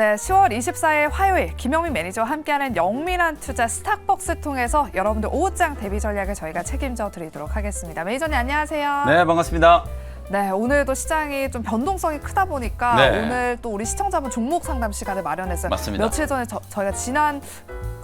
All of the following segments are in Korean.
네, 10월 24일 화요일 김영민 매니저와 함께하는 영민한 투자 스탁벅스 통해서 여러분들 오후장 대비 전략을 저희가 책임져 드리도록 하겠습니다. 매니저님 안녕하세요. 네, 반갑습니다. 네, 오늘도 시장이 좀 변동성이 크다 보니까 네. 오늘 또 우리 시청자분 종목 상담 시간을 마련했어요. 맞습니다. 며칠 전에 저희가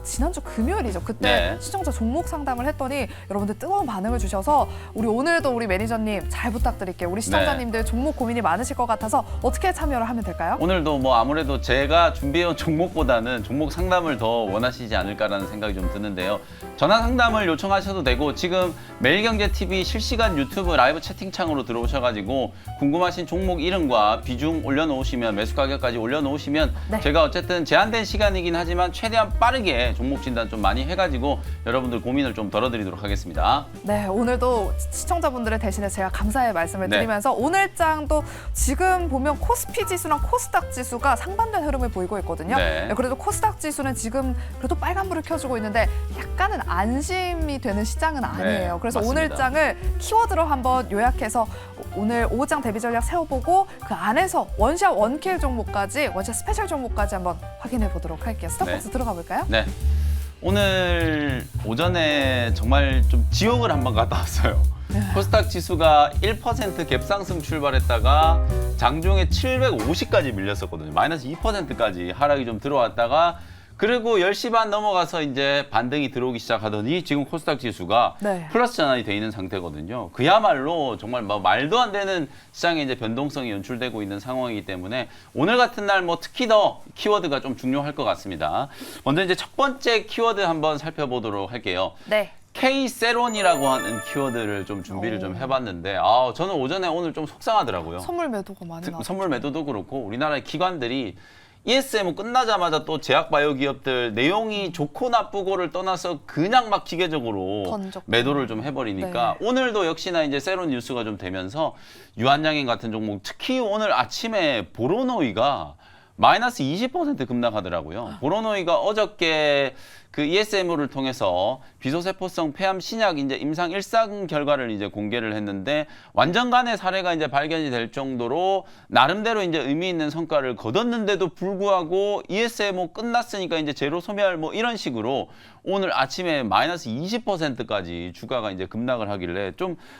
지난주 금요일이죠. 그때 네. 시청자 종목 상담을 했더니 여러분들 뜨거운 반응을 주셔서 우리 오늘도 우리 매니저님 잘 부탁드릴게요. 우리 시청자님들 종목 고민이 많으실 것 같아서 어떻게 참여를 하면 될까요? 오늘도 뭐 아무래도 제가 준비해온 종목보다는 종목 상담을 더 원하시지 않을까라는 생각이 좀 드는데요. 전화 상담을 요청하셔도 되고 지금 매일경제TV 실시간 유튜브 라이브 채팅창으로 들어오셔가지고 궁금하신 종목 이름과 비중 올려놓으시면 매수 가격까지 올려놓으시면 네. 제가 어쨌든 제한된 시간이긴 하지만 최대한 빠르게 종목 진단 좀 많이 해가지고 여러분들 고민을 좀 덜어드리도록 하겠습니다. 네, 오늘도 시청자분들을 대신해 제가 감사의 말씀을 네. 드리면서 오늘 장도 지금 보면 코스피 지수랑 코스닥 지수가 상반된 흐름을 보이고 있거든요. 네. 그래도 코스닥 지수는 지금 그래도 빨간불을 켜주고 있는데 약간은 안심이 되는 시장은 아니에요. 네, 그래서 맞습니다. 오늘 장을 키워드로 한번 요약해서 오늘 오후장 대비 전략 세워보고 그 안에서 원샷 원킬 종목까지 원샷 스페셜 종목까지 한번 확인해 보도록 할게요. 스톱박스 네. 들어가 볼까요? 네. 오늘 오전에 정말 좀 지옥을 한번 갔다 왔어요. 코스닥 지수가 1% 갭상승 출발했다가 장중에 750까지 밀렸었거든요. 마이너스 2%까지 하락이 좀 들어왔다가 그리고 10시 반 넘어가서 이제 반등이 들어오기 시작하더니 지금 코스닥 지수가 네. 플러스 전환이 돼 있는 상태거든요. 그야말로 정말 뭐 말도 안 되는 시장에 이제 변동성이 연출되고 있는 상황이기 때문에 오늘 같은 날 뭐 특히 더 키워드가 좀 중요할 것 같습니다. 먼저 이제 첫 번째 키워드 한번 살펴보도록 할게요. 네. K세론이라고 하는 키워드를 좀 준비를 좀 해봤는데 저는 오전에 오늘 좀 속상하더라고요. 선물 매도가 많이 나왔죠. 선물 매도도 그렇고 우리나라의 기관들이 ESM 끝나자마자 또 제약바이오 기업들 내용이 좋고 나쁘고를 떠나서 그냥 막 기계적으로 던졌고. 매도를 좀 해버리니까 네. 오늘도 역시나 이제 세론 뉴스가 좀 되면서 유한양행 같은 종목 특히 오늘 아침에 보로노이가 마이너스 20% 급락하더라고요. 보로노이가 어저께 그 ESM을 통해서 비소세포성 폐암 신약 이제 임상 1상 결과를 이제 공개를 했는데 완전간의 사례가 이제 발견이 될 정도로 나름대로 이제 의미 있는 성과를 거뒀는데도 불구하고 ESMO 끝났으니까 이제 제로 소멸 뭐 이런 식으로 오늘 아침에 마이너스 20%까지 주가가 이제 급락을 하길래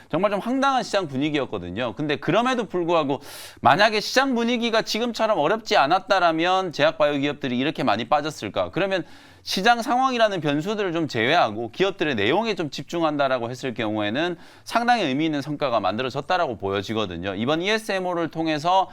정말 좀 황당한 시장 분위기였거든요. 근데 그럼에도 불구하고 만약에 시장 분위기가 지금처럼 어렵지 않았다라면 제약바이오 기업들이 이렇게 많이 빠졌을까? 그러면 시장 상황이라는 변수들을 좀 제외하고 기업들의 내용에 좀 집중한다라고 했을 경우에는 상당히 의미 있는 성과가 만들어졌다라고 보여지거든요. 이번 ESMO를 통해서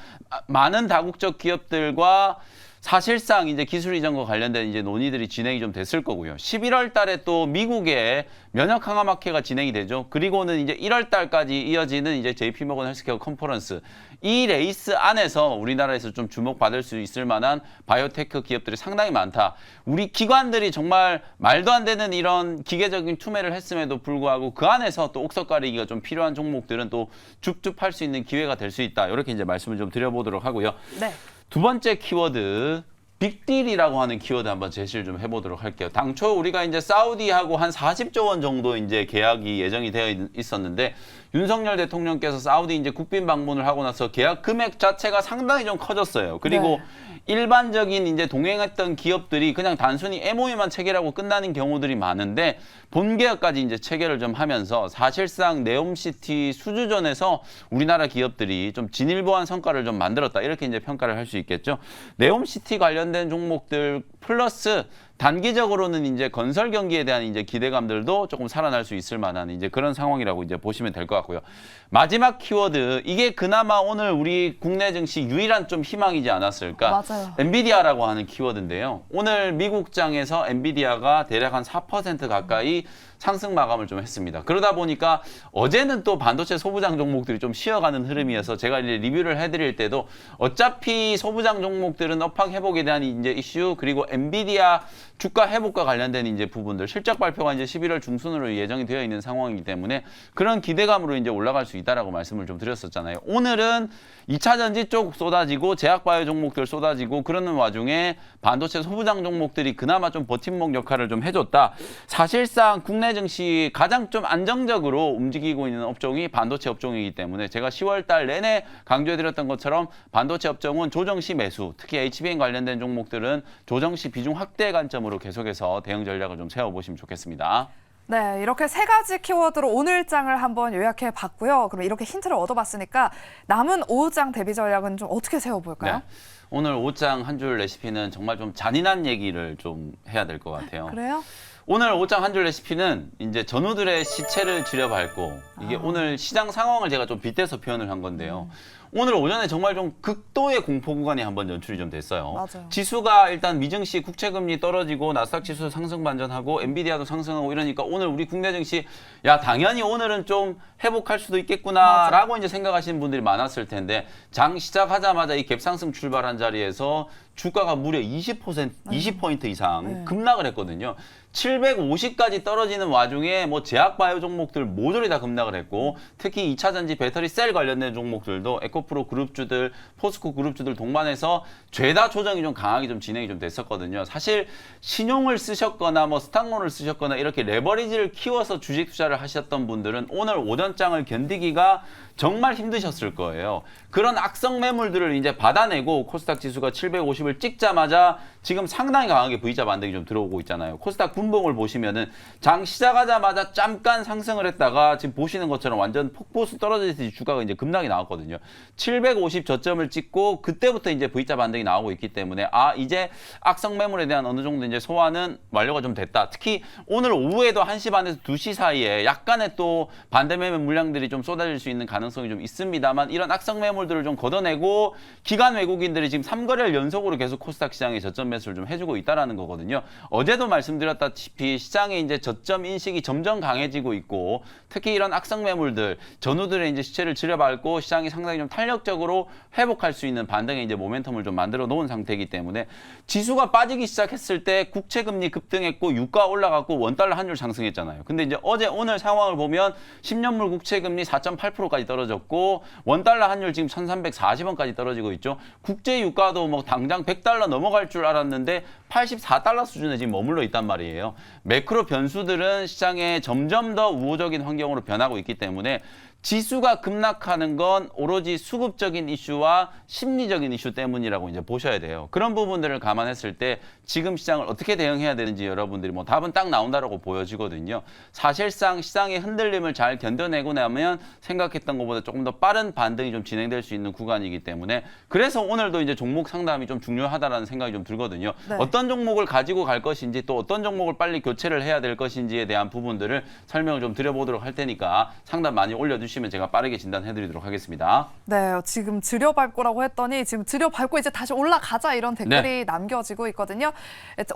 많은 다국적 기업들과 사실상 이제 기술 이전과 관련된 이제 논의들이 진행이 좀 됐을 거고요. 11월 달에 또 미국의 면역 강화 마켓가 진행이 되죠. 그리고는 이제 1월 달까지 이어지는 이제 JP모건 헬스케어 컨퍼런스. 이 레이스 안에서 우리나라에서 좀 주목받을 수 있을 만한 바이오테크 기업들이 상당히 많다. 우리 기관들이 정말 말도 안 되는 이런 기계적인 투매를 했음에도 불구하고 그 안에서 또 옥석 가리기가 좀 필요한 종목들은 또 줍줍할 수 있는 기회가 될 수 있다. 이렇게 이제 말씀을 좀 드려보도록 하고요. 네. 두 번째 키워드 빅딜이라고 하는 키워드 한번 제시를 좀 해보도록 할게요. 당초 우리가 이제 사우디하고 한 40조 원 정도 이제 계약이 예정이 되어 있었는데 윤석열 대통령께서 사우디 이제 국빈 방문을 하고 나서 계약 금액 자체가 상당히 좀 커졌어요. 그리고 일반적인 이제 동행했던 기업들이 그냥 단순히 MOU만 체결하고 끝나는 경우들이 많은데 본계약까지 이제 체결을 좀 하면서 사실상 네옴시티 수주전에서 우리나라 기업들이 좀 진일보한 성과를 좀 만들었다. 이렇게 이제 평가를 할 수 있겠죠. 네옴시티 관련된 종목들 플러스 단기적으로는 이제 건설 경기에 대한 이제 기대감들도 조금 살아날 수 있을 만한 이제 그런 상황이라고 이제 보시면 될 것 같고요. 마지막 키워드 이게 그나마 오늘 우리 국내 증시 유일한 좀 희망이지 않았을까? 맞아요. 엔비디아라고 하는 키워드인데요. 오늘 미국장에서 엔비디아가 대략 한 4% 가까이 상승 마감을 좀 했습니다. 그러다 보니까 어제는 또 반도체 소부장 종목들이 좀 쉬어가는 흐름이어서 제가 이제 리뷰를 해드릴 때도 어차피 소부장 종목들은 업황 회복에 대한 이제 이슈 그리고 엔비디아 주가 회복과 관련된 이제 부분들 실적 발표가 이제 11월 중순으로 예정이 되어 있는 상황이기 때문에 그런 기대감으로 이제 올라갈 수 있다라고 말씀을 좀 드렸었잖아요. 오늘은 2차 전지 쪽 쏟아지고 제약바이오 종목들 쏟아지고 그러는 와중에 반도체 소부장 종목들이 그나마 좀 버팀목 역할을 좀 해줬다. 사실상 국내 증시 가장 좀 안정적으로 움직이고 있는 업종이 반도체 업종이기 때문에 제가 10월 달 내내 강조해드렸던 것처럼 반도체 업종은 조정 시 매수, 특히 HBM 관련된 종목들은 조정 시 비중 확대 관점으로 계속해서 대응 전략을 좀 세워보시면 좋겠습니다. 네, 이렇게 세 가지 키워드로 오늘 장을 한번 요약해 봤고요. 그럼 이렇게 힌트를 얻어봤으니까 남은 오후장 대비 전략은 좀 어떻게 세워볼까요? 네. 오늘 오장 한 줄 레시피는 정말 좀 잔인한 얘기를 좀 해야 될 것 같아요. 그래요? 오늘 오장 한 줄 레시피는 이제 전우들의 시체를 지려밟고 이게 오늘 시장 상황을 제가 좀 빗대서 표현을 한 건데요. 오늘 오전에 정말 좀 극도의 공포 구간이 한번 연출이 좀 됐어요. 맞아요. 지수가 일단 미증시 국채금리 떨어지고 나스닥 지수 상승 반전하고 엔비디아도 상승하고 이러니까 오늘 우리 국내 증시 야 당연히 오늘은 좀 회복할 수도 있겠구나라고 이제 생각하시는 분들이 많았을 텐데 장 시작하자마자 이 갭상승 출발한 자리에서 주가가 무려 20% 이상 급락을 했거든요. 750까지 떨어지는 와중에 뭐 제약바이오 종목들 모조리 다 급락을 했고 특히 2차 전지 배터리 셀 관련된 종목들도 에코프로 그룹주들, 포스코 그룹주들 동반해서 죄다 조정이 좀 강하게 좀 진행이 좀 됐었거든요. 사실 신용을 쓰셨거나 뭐 스탁론을 쓰셨거나 이렇게 레버리지를 키워서 주식 투자를 하셨던 분들은 오늘 오전장을 견디기가 정말 힘드셨을 거예요. 그런 악성 매물들을 이제 받아내고 코스닥 지수가 750을 찍자마자 지금 상당히 강하게 V자 반등이 좀 들어오고 있잖아요. 코스닥 분봉을 보시면은 장 시작하자마자 잠깐 상승을 했다가 지금 보시는 것처럼 완전 폭포수 떨어지듯이 주가가 이제 급락이 나왔거든요. 750 저점을 찍고 그때부터 이제 V자 반등이 나오고 있기 때문에 아 이제 악성 매물에 대한 어느 정도 이제 소화는 완료가 좀 됐다. 특히 오늘 오후에도 1시 반에서 2시 사이에 약간의 또 반대 매매 물량들이 좀 쏟아질 수 있는 가능성이 좀 있습니다만 이런 악성 매물들을 좀 걷어내고 기관 외국인들이 지금 3거래일 연속으로 계속 코스닥 시장에 저점 매수를 좀 해주고 있다라는 거거든요. 어제도 말씀드렸다시피 시장의 이제 저점 인식이 점점 강해지고 있고 특히 이런 악성 매물들 전후들의 이제 시체를 지려밟고 시장이 상당히 좀 탄력적으로 회복할 수 있는 반등의 이제 모멘텀을 좀 만들어 놓은 상태이기 때문에 지수가 빠지기 시작했을 때 국채 금리 급등했고 유가 올라갔고 원달러 환율 상승했잖아요. 근데 이제 어제 오늘 상황을 보면 10년물 국채 금리 4.8%까지 떨어졌고 원달러 환율 지금 1,340원까지 떨어지고 있죠. 국제 유가도 뭐 당장 100달러 넘어갈 줄 알았는데 84달러 수준에 지금 머물러 있단 말이에요. 매크로 변수들은 시장에 점점 더 우호적인 환경으로 변하고 있기 때문에 지수가 급락하는 건 오로지 수급적인 이슈와 심리적인 이슈 때문이라고 이제 보셔야 돼요. 그런 부분들을 감안했을 때 지금 시장을 어떻게 대응해야 되는지 여러분들이 뭐 답은 딱 나온다라고 보여지거든요. 사실상 시장의 흔들림을 잘 견뎌내고 나면 생각했던 것보다 조금 더 빠른 반등이 좀 진행될 수 있는 구간이기 때문에 그래서 오늘도 이제 종목 상담이 좀 중요하다라는 생각이 좀 들거든요. 네. 어떤 종목을 가지고 갈 것인지 또 어떤 종목을 빨리 교체를 해야 될 것인지에 대한 부분들을 설명을 좀 드려보도록 할 테니까 상담 많이 올려주시면 제가 빠르게 진단해드리도록 하겠습니다. 네, 지금 들여밟고라고 했더니 지금 들여밟고 이제 다시 올라가자 이런 댓글이 남겨지고 있거든요.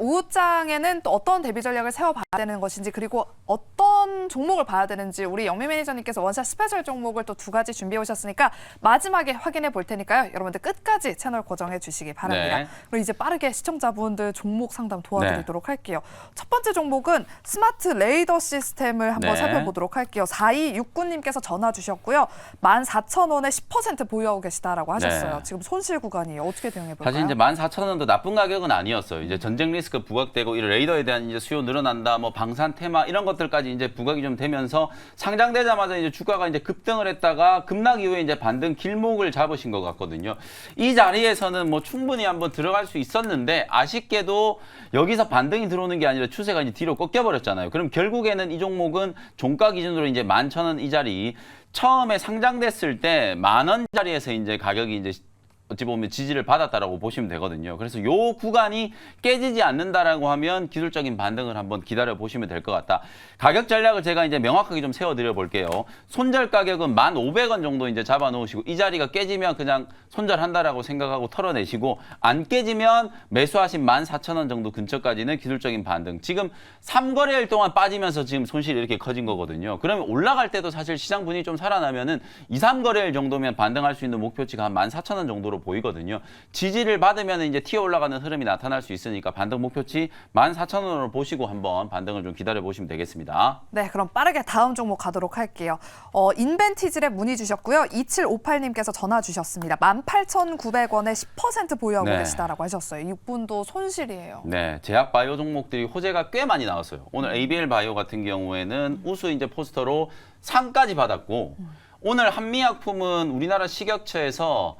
오후장에는 또 어떤 대비 전략을 세워봐야 되는 것인지 그리고 어떤 종목을 봐야 되는지 우리 영미 매니저님께서 원샷 스페셜 종목을 또 2가지 준비해 오셨으니까 마지막에 확인해 볼 테니까요. 여러분들 끝까지 채널 고정해 주시기 바랍니다. 네. 그리고 이제 빠르게 시청자분들 종목 상담 도와드리도록 할게요. 첫 번째 종목은 스마트 레이더 시스템을 한번 살펴보도록 할게요. 4269님께서 전화 주셨고요. 14,000원에 10% 보유하고 계시다라고 하셨어요. 네. 지금 손실 구간이에요. 어떻게 대응해 볼까요? 사실 이제 14,000원도 나쁜 가격은 아니었어요. 이제 전쟁 리스크 부각되고 이 레이더에 대한 이제 수요 늘어난다, 뭐 방산 테마 이런 것들까지 이제 부각이 좀 되면서 상장되자마자 이제 주가가 이제 급등을 했다가 급락 이후에 이제 반등 길목을 잡으신 것 같거든요. 이 자리에서는 뭐 충분히 한번 들어갈 수 있었는데 아쉽게도 여기서 반등이 들어오는 게 아니라 추세가 이제 뒤로 꺾여 버렸잖아요. 그럼 결국에는 이 종목은 종가 기준으로 이제 11,000원 이 자리 처음에 상장됐을 때 10,000원 자리에서 이제 가격이 이제 어찌 보면 지지를 받았다라고 보시면 되거든요. 그래서 요 구간이 깨지지 않는다라고 하면 기술적인 반등을 한번 기다려 보시면 될 것 같다. 가격 전략을 제가 이제 명확하게 좀 세워드려 볼게요. 손절 가격은 1,500원 정도 이제 잡아 놓으시고 이 자리가 깨지면 그냥 손절한다라고 생각하고 털어내시고 안 깨지면 매수하신 14,000원 정도 근처까지는 기술적인 반등. 지금 3거래일 동안 빠지면서 지금 손실이 이렇게 커진 거거든요. 그러면 올라갈 때도 사실 시장 분위기 좀 살아나면은 2, 3거래일 정도면 반등할 수 있는 목표치가 한 14,000원 정도로 것으로 보이거든요. 지지를 받으면 이제 튀어 올라가는 흐름이 나타날 수 있으니까 반등 목표치 14,000원으로 보시고 한번 반등을 좀 기다려 보시면 되겠습니다. 네, 그럼 빠르게 다음 종목 가도록 할게요. 인벤티지랩 문의 주셨고요. 2758님께서 전화 주셨습니다. 18,900원에 10% 보유하고 네. 계시다라고 하셨어요. 이분도 손실이에요. 네, 제약 바이오 종목들이 호재가 꽤 많이 나왔어요. 오늘 ABL 바이오 같은 경우에는 우수 이제 포스터로 상까지 받았고, 오늘 한미약품은 우리나라 식약처에서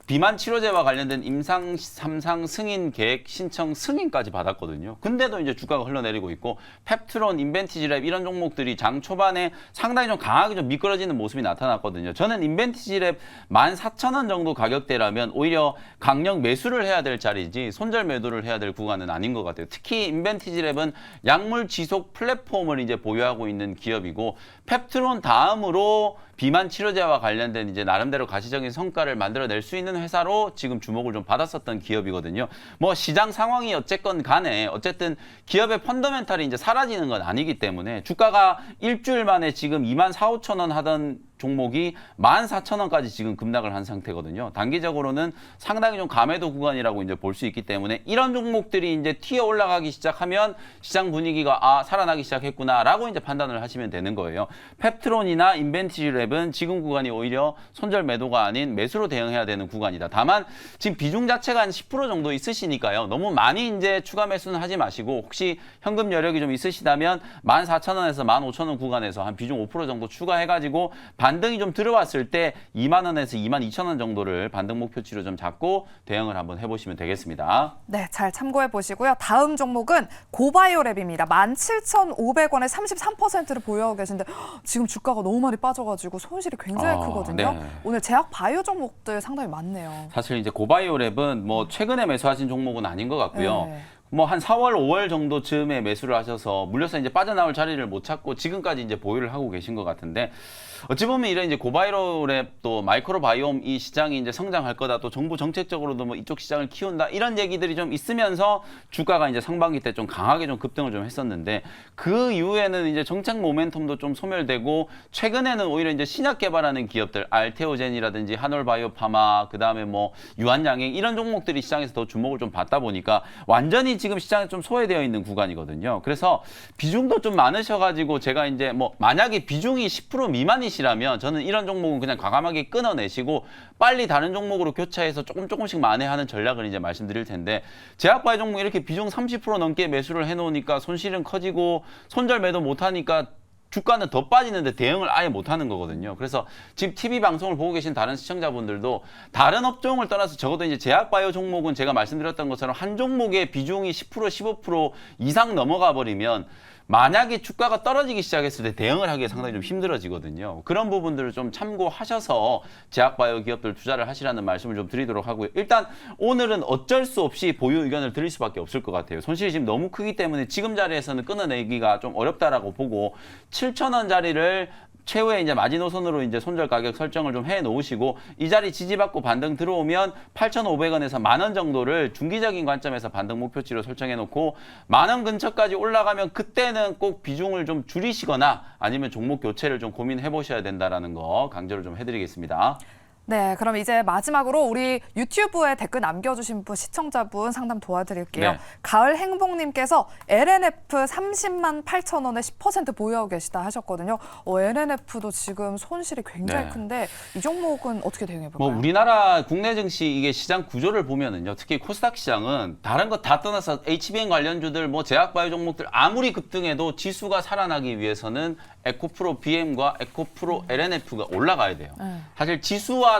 비만 치료제와 관련된 임상 3상 승인 계획 신청 승인까지 받았거든요. 근데도 이제 주가가 흘러내리고 있고, 펩트론, 인벤티지랩 이런 종목들이 장 초반에 상당히 좀 강하게 좀 미끄러지는 모습이 나타났거든요. 저는 인벤티지랩 14,000원 정도 가격대라면 오히려 강력 매수를 해야 될 자리지 손절 매도를 해야 될 구간은 아닌 것 같아요. 특히 인벤티지랩은 약물 지속 플랫폼을 이제 보유하고 있는 기업이고, 펩트론 다음으로 비만 치료제와 관련된 이제 나름대로 가시적인 성과를 만들어낼 수 있는 회사로 지금 주목을 좀 받았었던 기업이거든요. 뭐 시장 상황이 어쨌건 간에 어쨌든 기업의 펀더멘탈이 이제 사라지는 건 아니기 때문에 주가가 일주일 만에 지금 24,000~25,000원 하던 종목이 14,000원까지 지금 급락을 한 상태거든요. 단기적으로는 상당히 좀 감해도 구간이라고 이제 볼 수 있기 때문에 이런 종목들이 이제 튀어 올라가기 시작하면 시장 분위기가 살아나기 시작했구나라고 이제 판단을 하시면 되는 거예요. 펩트론이나 인벤티지랩은 지금 구간이 오히려 손절 매도가 아닌 매수로 대응해야 되는 구간이다. 다만 지금 비중 자체가 한 10% 정도 있으시니까요. 너무 많이 이제 추가 매수는 하지 마시고, 혹시 현금 여력이 좀 있으시다면 14,000원에서 15,000원 구간에서 한 비중 5% 정도 추가해가지고 반등이 좀 들어왔을 때 2만 원에서 22,000원 정도를 반등 목표치로 좀 잡고 대응을 한번 해보시면 되겠습니다. 네, 잘 참고해 보시고요. 다음 종목은 고바이오랩입니다. 17,500원에 33%를 보유하고 계신데 지금 주가가 너무 많이 빠져가지고 손실이 굉장히 크거든요. 네. 오늘 제약 바이오 종목들 상당히 많네요. 사실 이제 고바이오랩은 뭐 최근에 매수하신 종목은 아닌 것 같고요. 네. 뭐 한 4월, 5월 정도 즈음에 매수를 하셔서 물려서 이제 빠져나올 자리를 못 찾고 지금까지 이제 보유를 하고 계신 것 같은데, 어찌 보면 이런 이제 고바이오랩 또 마이크로바이옴 이 시장이 이제 성장할 거다, 또 정부 정책적으로도 뭐 이쪽 시장을 키운다, 이런 얘기들이 좀 있으면서 주가가 이제 상반기 때 좀 강하게 좀 급등을 좀 했었는데, 그 이후에는 이제 정책 모멘텀도 좀 소멸되고, 최근에는 오히려 이제 신약 개발하는 기업들, 알테오젠이라든지 한올바이오파마, 그다음에 뭐 유한양행 이런 종목들이 시장에서 더 주목을 좀 받다 보니까 완전히 지금 시장에 좀 소외되어 있는 구간이거든요. 그래서 비중도 좀 많으셔가지고 제가 이제 뭐 만약에 비중이 10% 미만이시라면 저는 이런 종목은 그냥 과감하게 끊어내시고 빨리 다른 종목으로 교차해서 조금씩 만회하는 전략을 이제 말씀드릴 텐데, 제약바이오 종목 이렇게 비중 30% 넘게 매수를 해놓으니까 손실은 커지고 손절 매도 못하니까 주가는 더 빠지는데 대응을 아예 못하는 거거든요. 그래서 지금 TV 방송을 보고 계신 다른 시청자분들도 다른 업종을 떠나서 적어도 이제 제약바이오 종목은 제가 말씀드렸던 것처럼 한 종목의 비중이 10%, 15% 이상 넘어가 버리면 만약에 주가가 떨어지기 시작했을 때 대응을 하기가 상당히 좀 힘들어지거든요. 그런 부분들을 좀 참고하셔서 제약바이오 기업들 투자를 하시라는 말씀을 좀 드리도록 하고요. 일단 오늘은 어쩔 수 없이 보유 의견을 드릴 수밖에 없을 것 같아요. 손실이 지금 너무 크기 때문에 지금 자리에서는 끊어내기가 좀 어렵다라고 보고, 7,000원 자리를 최후에 이제 마지노선으로 이제 손절 가격 설정을 좀 해 놓으시고, 이 자리 지지받고 반등 들어오면 8,500원에서 10,000원 정도를 중기적인 관점에서 반등 목표치로 설정해 놓고, 10,000원 근처까지 올라가면 그때는 꼭 비중을 좀 줄이시거나 아니면 종목 교체를 좀 고민해 보셔야 된다라는 거 강조를 좀 해드리겠습니다. 네, 그럼 이제 마지막으로 우리 유튜브에 댓글 남겨주신 분, 시청자분 상담 도와드릴게요. 네. 가을 행복님께서 LNF 308,000원에 10% 보유하고 계시다 하셨거든요. LNF도 지금 손실이 굉장히 네. 큰데 이 종목은 어떻게 대응해볼까요? 뭐 우리나라 국내 증시 이게 시장 구조를 보면은요, 특히 코스닥 시장은 다른 거 다 떠나서 HBM 관련주들, 뭐 제약바이오 종목들 아무리 급등해도 지수가 살아나기 위해서는 에코프로 BM과 에코프로 LNF가 올라가야 돼요. 사실 지수와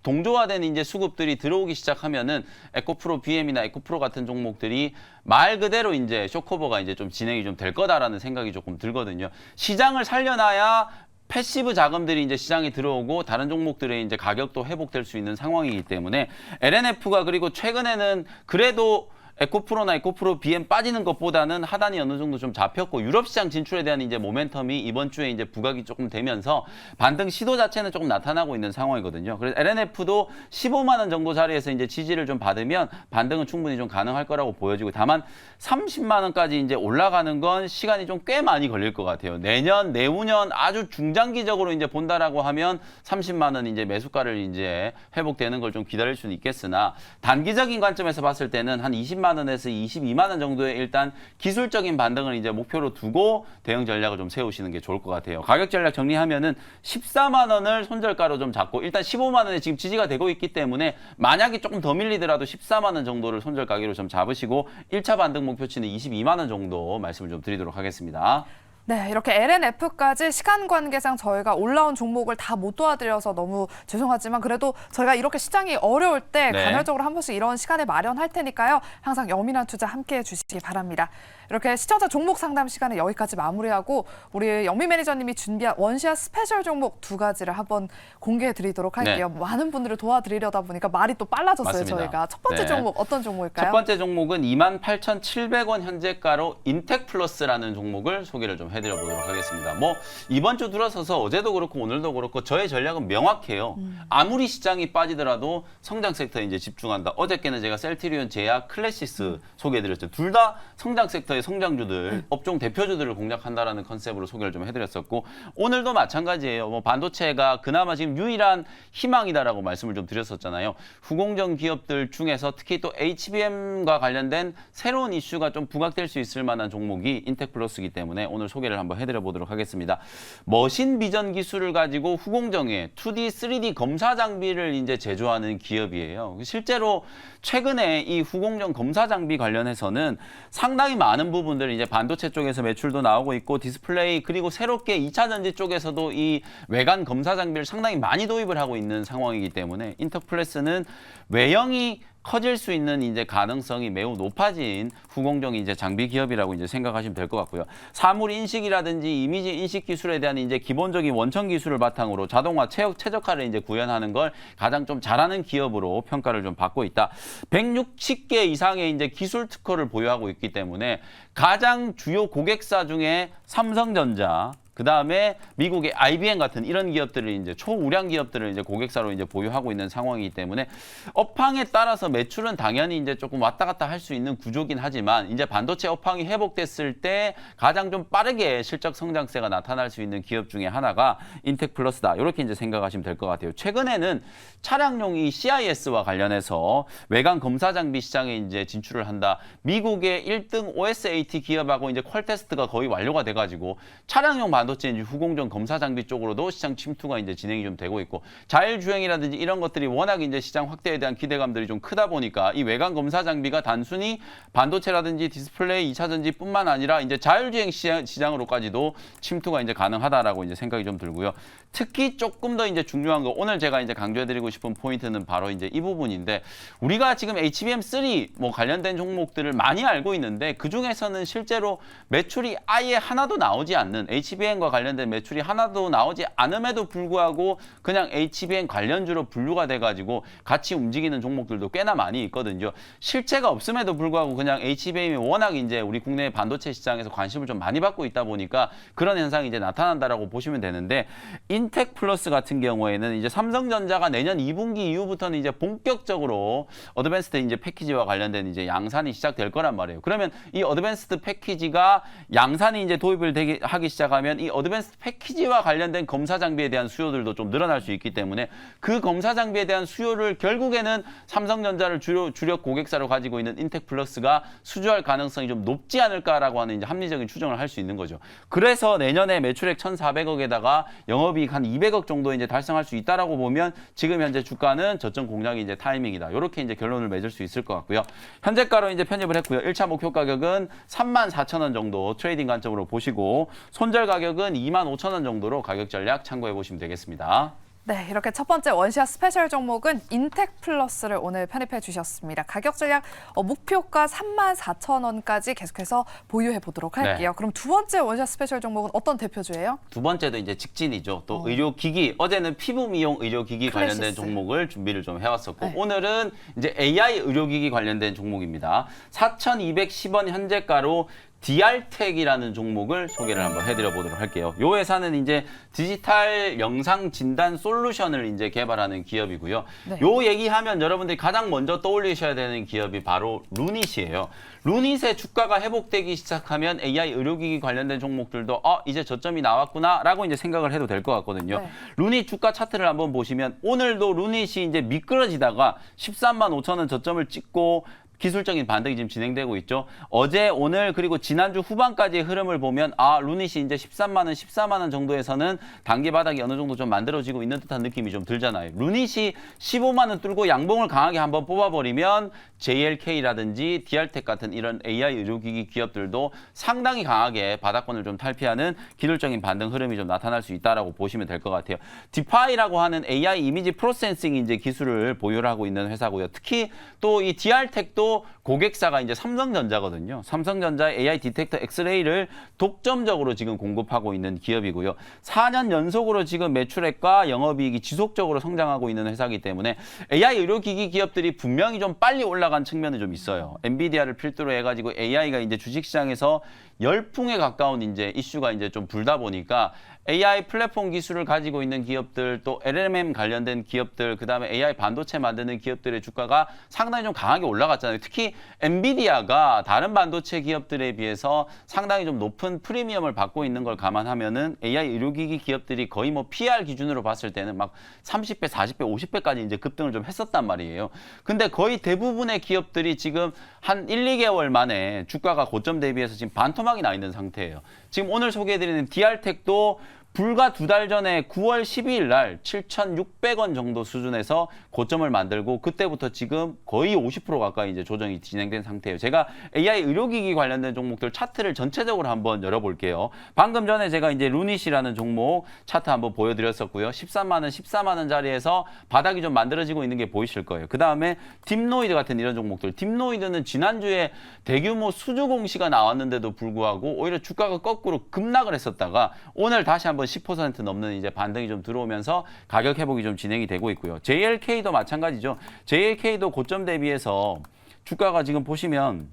동조화된 이제 수급들이 들어오기 시작하면은 에코프로 BM이나 에코프로 같은 종목들이 말 그대로 이제 쇼커버가 이제 좀 진행이 좀 될 거다라는 생각이 조금 들거든요. 시장을 살려놔야 패시브 자금들이 이제 시장에 들어오고 다른 종목들의 이제 가격도 회복될 수 있는 상황이기 때문에 LNF가, 그리고 최근에는 그래도 에코프로나 에코프로 BM 빠지는 것보다는 하단이 어느 정도 좀 잡혔고 유럽 시장 진출에 대한 이제 모멘텀이 이번 주에 이제 부각이 조금 되면서 반등 시도 자체는 조금 나타나고 있는 상황이거든요. 그래서 LNF도 15만 원 정도 자리에서 이제 지지를 좀 받으면 반등은 충분히 좀 가능할 거라고 보여지고 다만 30만 원까지 이제 올라가는 건 시간이 좀 꽤 많이 걸릴 것 같아요. 내년, 내후년 아주 중장기적으로 이제 본다라고 하면 30만 원 이제 매수가를 이제 회복되는 걸 좀 기다릴 수는 있겠으나 단기적인 관점에서 봤을 때는 한 20만 원에서 22만 원 정도의 일단 기술적인 반등을 이제 목표로 두고 대응 전략을 좀 세우시는 게 좋을 것 같아요. 가격 전략 정리하면은 14만 원을 손절가로 좀 잡고 일단 15만 원에 지금 지지가 되고 있기 때문에 만약에 조금 더 밀리더라도 14만 원 정도를 손절 가격으로 좀 잡으시고 1차 반등 목표치는 22만 원 정도 말씀을 좀 드리도록 하겠습니다. 네, 이렇게 LNF까지 시간 관계상 저희가 올라온 종목을 다 못 도와드려서 너무 죄송하지만 그래도 저희가 이렇게 시장이 어려울 때 네. 간헐적으로 한 번씩 이런 시간을 마련할 테니까요. 항상 영민한 투자 함께해 주시기 바랍니다. 이렇게 시청자 종목 상담 시간은 여기까지 마무리하고 우리 영민 매니저님이 준비한 원시아 스페셜 종목 2가지를 한번 공개해 드리도록 할게요. 네. 많은 분들을 도와드리려다 보니까 말이 또 빨라졌어요. 맞습니다. 저희가. 첫 번째 네. 종목 어떤 종목일까요? 첫 번째 종목은 28,700원 현재가로 인텍플러스라는 종목을 소개를 좀 해드려 보도록 하겠습니다. 뭐 이번 주 들어서서 어제도 그렇고 오늘도 그렇고 저의 전략은 명확해요. 아무리 시장이 빠지더라도 성장 섹터에 이제 집중한다. 어저께는 제가 셀트리온, 제약, 클래시스 소개해드렸죠. 둘 다 성장 섹터의 성장주들, 업종 대표주들을 공략한다라는 컨셉으로 소개를 좀 해드렸었고 오늘도 마찬가지예요. 뭐 반도체가 그나마 지금 유일한 희망이다라고 말씀을 좀 드렸었잖아요. 후공정 기업들 중에서 특히 또 HBM과 관련된 새로운 이슈가 좀 부각될 수 있을 만한 종목이 인텍플러스이기 때문에 오늘 소개를 한번 해드려 보도록 하겠습니다. 머신 비전 기술을 가지고 후공정에 2D, 3D 검사 장비를 이제 제조하는 기업이에요. 실제로 최근에 이 후공정 검사 장비 관련해서는 상당히 많은 부분들 이제 반도체 쪽에서 매출도 나오고 있고 디스플레이 그리고 새롭게 2차 전지 쪽에서도 이 외관 검사 장비를 상당히 많이 도입을 하고 있는 상황이기 때문에 인터플래스는 외형이 커질 수 있는 이제 가능성이 매우 높아진 후공정 이제 장비 기업이라고 이제 생각하시면 될 것 같고요. 사물 인식이라든지 이미지 인식 기술에 대한 이제 기본적인 원천 기술을 바탕으로 자동화, 최적화를 이제 구현하는 걸 가장 좀 잘하는 기업으로 평가를 좀 받고 있다. 160개 이상의 이제 기술 특허를 보유하고 있기 때문에 가장 주요 고객사 중에 삼성전자, 그 다음에 미국의 IBM 같은 이런 기업들을 이제 초우량 기업들을 이제 고객사로 이제 보유하고 있는 상황이기 때문에 업황에 따라서 매출은 당연히 이제 조금 왔다 갔다 할 수 있는 구조긴 하지만 이제 반도체 업황이 회복됐을 때 가장 좀 빠르게 실적 성장세가 나타날 수 있는 기업 중에 하나가 인텍플러스다. 이렇게 이제 생각하시면 될 것 같아요. 최근에는 차량용 이 CIS와 관련해서 외관 검사 장비 시장에 이제 진출을 한다. 미국의 1등 OSAT 기업하고 이제 퀄 테스트가 거의 완료가 돼가지고 차량용 반도체 이제 후공정 검사 장비 쪽으로도 시장 침투가 이제 진행이 좀 되고 있고 자율주행이라든지 이런 것들이 워낙 이제 시장 확대에 대한 기대감들이 좀 크다 보니까 이 외관 검사 장비가 단순히 반도체라든지 디스플레이, 2차 전지뿐만 아니라 이제 자율주행 시장으로까지도 침투가 이제 가능하다라고 이제 생각이 좀 들고요. 특히 조금 더 이제 중요한 거 오늘 제가 이제 강조해드리고 싶은 포인트는 바로 이제 이 부분인데 우리가 지금 HBM3 뭐 관련된 종목들을 많이 알고 있는데 그 중에서는 실제로 매출이 아예 하나도 나오지 않는 HBM과 관련된 매출이 하나도 나오지 않음에도 불구하고 그냥 HBM 관련주로 분류가 돼가지고 같이 움직이는 종목들도 꽤나 많이 있거든요. 실체가 없음에도 불구하고 그냥 HBM이 워낙 이제 우리 국내 반도체 시장에서 관심을 좀 많이 받고 있다 보니까 그런 현상이 이제 나타난다라고 보시면 되는데 인텍플러스 같은 경우에는 이제 삼성전자가 내년 2분기 이후부터는 이제 본격적으로 어드밴스드 이제 패키지와 관련된 이제 양산이 시작될 거란 말이에요. 그러면 이 어드밴스드 패키지가 양산이 이제 도입을 하기 시작하면 이 어드밴스드 패키지와 관련된 검사 장비에 대한 수요들도 좀 늘어날 수 있기 때문에 그 검사 장비에 대한 수요를 결국에는 삼성전자를 주력 고객사로 가지고 있는 인텍플러스가 수주할 가능성이 좀 높지 않을까라고 하는 이제 합리적인 추정을 할 수 있는 거죠. 그래서 내년에 매출액 1,400억에다가 영업이익 한 200억 정도 이제 달성할 수 있다라고 보면 지금 현재 주가는 저점 공략이 이제 타이밍이다. 이렇게 이제 결론을 맺을 수 있을 것 같고요. 현재가로 이제 편입을 했고요. 1차 목표 가격은 34,000원 정도 트레이딩 관점으로 보시고 손절 가격은 25,000원 정도로 가격 전략 참고해 보시면 되겠습니다. 네, 이렇게 첫 번째 원시아 스페셜 종목은 인텍 플러스를 오늘 편입해 주셨습니다. 가격 전략 목표가 34,000원까지 계속해서 보유해 보도록 할게요. 네. 그럼 두 번째 원시아 스페셜 종목은 어떤 대표주예요? 두 번째도 이제 직진이죠. 또 의료기기, 어제는 피부 미용 의료기기 관련된 클래시스. 종목을 준비를 좀 해왔었고 네. 오늘은 이제 AI 의료기기 관련된 종목입니다. 4,210원 현재가로 DR텍이라는 종목을 소개를 한번 해드려 보도록 할게요. 이 회사는 이제 디지털 영상 진단 솔루션을 이제 개발하는 기업이고요. 네. 요 얘기하면 여러분들이 가장 먼저 떠올리셔야 되는 기업이 바로 루닛이에요. 루닛의 주가가 회복되기 시작하면 AI 의료기기 관련된 종목들도 이제 저점이 나왔구나라고 이제 생각을 해도 될 것 같거든요. 네. 루닛 주가 차트를 한번 보시면 오늘도 루닛이 이제 미끄러지다가 13만 5천 원 저점을 찍고 기술적인 반등이 지금 진행되고 있죠. 어제, 오늘 그리고 지난주 후반까지의 흐름을 보면 루닛이 이제 13만 원, 14만 원 정도에서는 단기 바닥이 어느 정도 좀 만들어지고 있는 듯한 느낌이 좀 들잖아요. 루닛이 15만 원 뚫고 양봉을 강하게 한번 뽑아버리면 JLK라든지 DR텍 같은 이런 AI 의료기기 기업들도 상당히 강하게 바닥권을 좀 탈피하는 기술적인 반등 흐름이 좀 나타날 수 있다라고 보시면 될 것 같아요. 디파이라고 하는 AI 이미지 프로세싱 이제 기술을 보유를 하고 있는 회사고요. 특히 또 이 DR텍도 고객사가 이제 삼성전자거든요. 삼성전자의 AI 디텍터 엑스레이를 독점적으로 지금 공급하고 있는 기업이고요. 4년 연속으로 지금 매출액과 영업이익이 지속적으로 성장하고 있는 회사이기 때문에 AI 의료기기 기업들이 분명히 좀 빨리 올라간 측면이 좀 있어요. 엔비디아를 필두로 해가지고 AI가 이제 주식시장에서 열풍에 가까운 이제 이슈가 이제 좀 불다 보니까 AI 플랫폼 기술을 가지고 있는 기업들, 또 LLM 관련된 기업들, 그다음에 AI 반도체 만드는 기업들의 주가가 상당히 좀 강하게 올라갔잖아요. 특히 엔비디아가 다른 반도체 기업들에 비해서 상당히 좀 높은 프리미엄을 받고 있는 걸 감안하면은 AI 의료기기 기업들이 거의 뭐 PR 기준으로 봤을 때는 막 30배, 40배, 50배까지 이제 급등을 좀 했었단 말이에요. 근데 거의 대부분의 기업들이 지금 한 1, 2개월 만에 주가가 고점 대비해서 지금 반토막이 나 있는 상태예요. 지금 오늘 소개해드리는 DR텍도 불과 2달 전에 9월 12일 날 7,600원 정도 수준에서 고점을 만들고 그때부터 지금 거의 50% 가까이 이제 조정이 진행된 상태예요. 제가 AI 의료기기 관련된 종목들 차트를 전체적으로 한번 열어볼게요. 방금 전에 제가 이제 루닛이라는 종목 차트 한번 보여드렸었고요. 13만 원, 14만 원 자리에서 바닥이 좀 만들어지고 있는 게 보이실 거예요. 그 다음에 딥노이드 같은 이런 종목들. 딥노이드는 지난주에 대규모 수주 공시가 나왔는데도 불구하고 오히려 주가가 거꾸로 급락을 했었다가 오늘 다시 한번 10% 넘는 이제 반등이 좀 들어오면서 가격 회복이 좀 진행이 되고 있고요. JLK도 마찬가지죠. JLK도 고점 대비해서 주가가 지금 보시면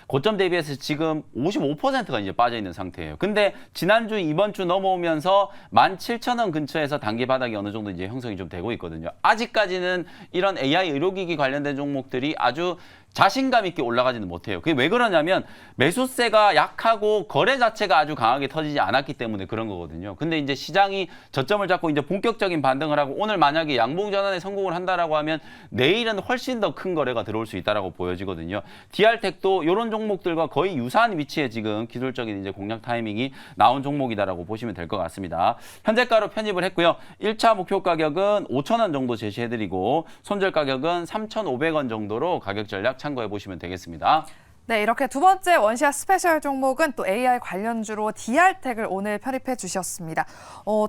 고점 대비해서 지금 55%가 이제 빠져 있는 상태예요. 근데 지난주, 이번 주 넘어오면서 17,000원 근처에서 단기 바닥이 어느 정도 이제 형성이 좀 되고 있거든요. 아직까지는 이런 AI 의료기기 관련된 종목들이 아주 자신감 있게 올라가지는 못해요. 그게 왜 그러냐면 매수세가 약하고 거래 자체가 아주 강하게 터지지 않았기 때문에 그런 거거든요. 근데 이제 시장이 저점을 잡고 이제 본격적인 반등을 하고 오늘 만약에 양봉 전환에 성공을 한다라고 하면 내일은 훨씬 더 큰 거래가 들어올 수 있다라고 보여지거든요. DR텍도 이런 종목들과 거의 유사한 위치에 지금 기술적인 이제 공략 타이밍이 나온 종목이다라고 보시면 될 것 같습니다. 현재가로 편입을 했고요. 1차 목표 가격은 5,000원 정도 제시해드리고 손절 가격은 3,500원 정도로 가격 전략 참고해 보시면 되겠습니다. 네, 이렇게 두 번째 원시아 스페셜 종목은 또 AI 관련주로 DR텍을 오늘 편입해 주셨습니다.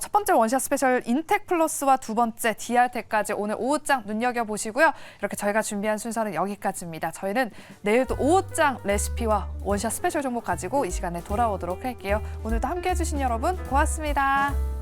첫 번째 원시아 스페셜 인텍 플러스와 두 번째 DR텍까지 오늘 오후장 눈여겨보시고요. 이렇게 저희가 준비한 순서는 여기까지입니다. 저희는 내일도 오후장 레시피와 원시아 스페셜 종목 가지고 이 시간에 돌아오도록 할게요. 오늘도 함께해 주신 여러분 고맙습니다.